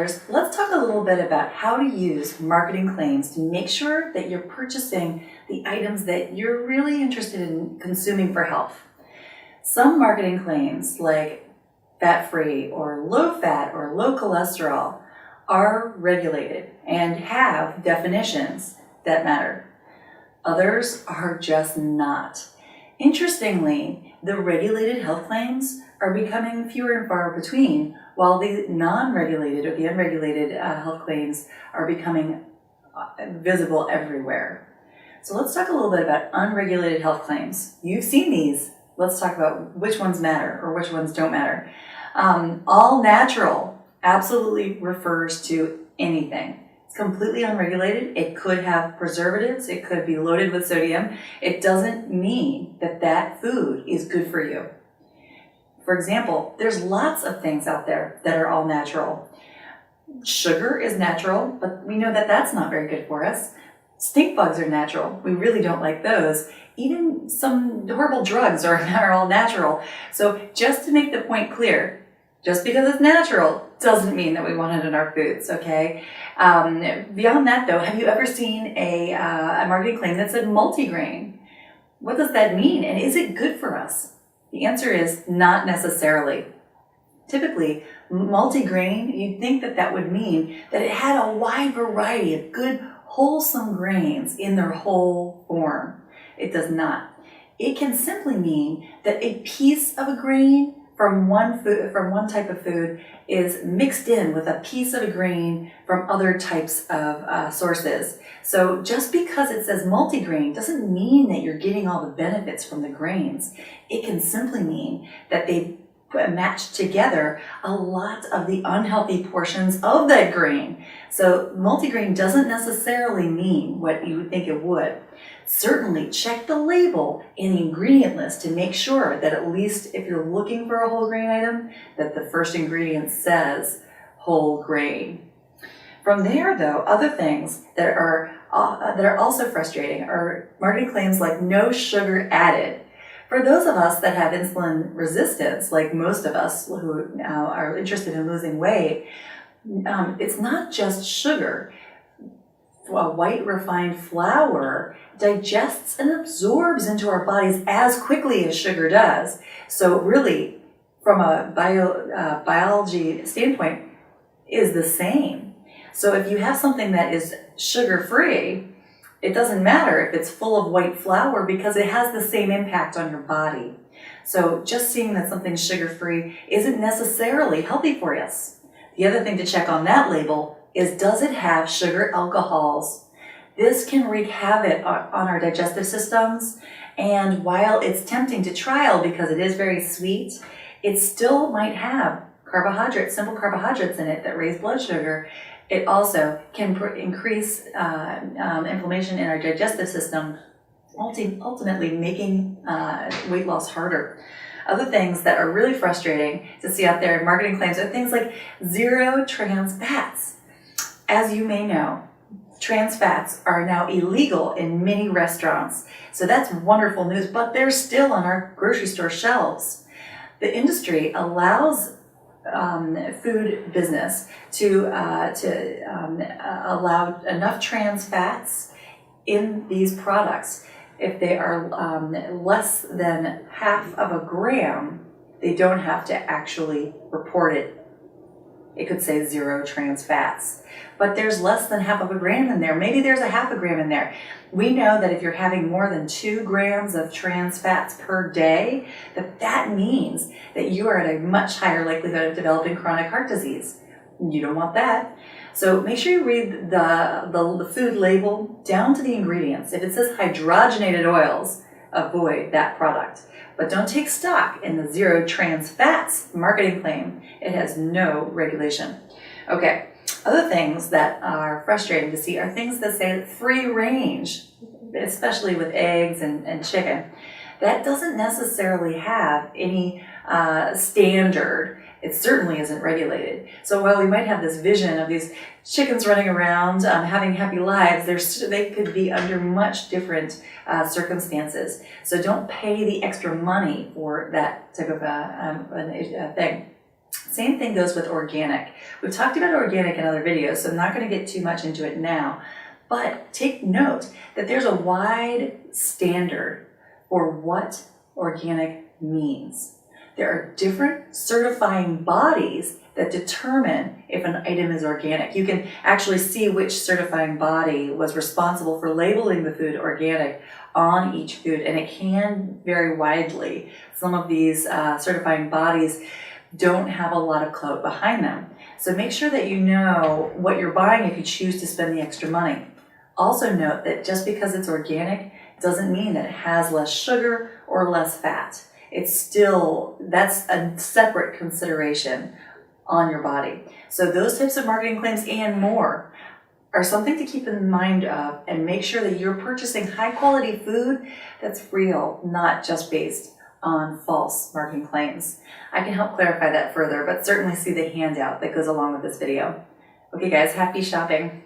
scholars, let's talk a little bit about how to use marketing claims to make sure that you're purchasing the items that you're really interested in consuming for health. Some marketing claims, like fat-free or low-fat or low cholesterol, are regulated and have definitions that matter. Others are just not. Interestingly, the regulated health claims are becoming fewer and far between, while the non-regulated or the unregulated health claims are becoming visible everywhere. So let's talk a little bit about unregulated health claims. You've seen these. Let's talk about which ones matter or which ones don't matter. All natural absolutely refers to anything. It's completely unregulated. It could have preservatives. It could be loaded with sodium. It doesn't mean that that food is good for you. For example, there's lots of things out there that are all natural. Sugar is natural, but we know that that's not very good for us. Stink bugs are natural. We really don't like those. Even some horrible drugs are all natural. So just to make the point clear, just because it's natural doesn't mean that we want it in our foods, okay? Beyond that though, have you ever seen a marketing claim that said multigrain? What does that mean? And is it good for us? The answer is not necessarily. Typically, multigrain, you'd think that that would mean that it had a wide variety of good, wholesome grains in their whole form. It does not. It can simply mean that a piece of a grain from one type of food is mixed in with a piece of a grain from other types of sources. So just because it says multigrain doesn't mean that you're getting all the benefits from the grains. It can simply mean that they match together a lot of the unhealthy portions of that grain. So multigrain doesn't necessarily mean what you would think it would. Certainly check the label and the ingredient list to make sure that at least if you're looking for a whole grain item, that the first ingredient says whole grain. From there though, other things that are also frustrating are marketing claims like no sugar added. For those of us that have insulin resistance, like most of us who are interested in losing weight, it's not just sugar. White refined flour digests and absorbs into our bodies as quickly as sugar does. So really, from a biology standpoint, is the same. So if you have something that is sugar-free, it doesn't matter if it's full of white flour because it has the same impact on your body. So just seeing that something's sugar-free isn't necessarily healthy for us. The other thing to check on that label is, does it have sugar alcohols? This can wreak havoc on our digestive systems, and while it's tempting to trial because it is very sweet, it still might have carbohydrates, simple carbohydrates in it that raise blood sugar. It also can increase inflammation in our digestive system, ultimately making weight loss harder. Other things that are really frustrating to see out there in marketing claims are things like zero trans fats. As you may know, trans fats are now illegal in many restaurants. So that's wonderful news, but they're still on our grocery store shelves. The industry allows food business to allow enough trans fats in these products. If they are less than half of a gram, they don't have to actually report it. It could say zero trans fats, but there's less than half of a gram in there. Maybe there's a half a gram in there. We know that if you're having more than 2 grams of trans fats per day, that means that you are at a much higher likelihood of developing chronic heart disease. You don't want that. So make sure you read the food label down to the ingredients. If it says hydrogenated oils, avoid that product. But don't take stock in the zero trans fats marketing claim. It has no regulation. Okay, other things that are frustrating to see are things that say free range, especially with eggs and chicken. That doesn't necessarily have any standard. It certainly isn't regulated. So while we might have this vision of these chickens running around having happy lives, they could be under much different circumstances. So don't pay the extra money for that type of thing. Same thing goes with organic. We've talked about organic in other videos, so I'm not going to get too much into it now. But take note that there's a wide standard for what organic means. There are different certifying bodies that determine if an item is organic. You can actually see which certifying body was responsible for labeling the food organic on each food, and it can vary widely. Some of these certifying bodies don't have a lot of clout behind them. So make sure that you know what you're buying if you choose to spend the extra money. Also note that just because it's organic doesn't mean that it has less sugar or less fat. It's still, that's a separate consideration on your body. So those types of marketing claims and more are something to keep in mind of, and make sure that you're purchasing high quality food that's real, not just based on false marketing claims. I can help clarify that further, but certainly see the handout that goes along with this video. Okay guys, happy shopping.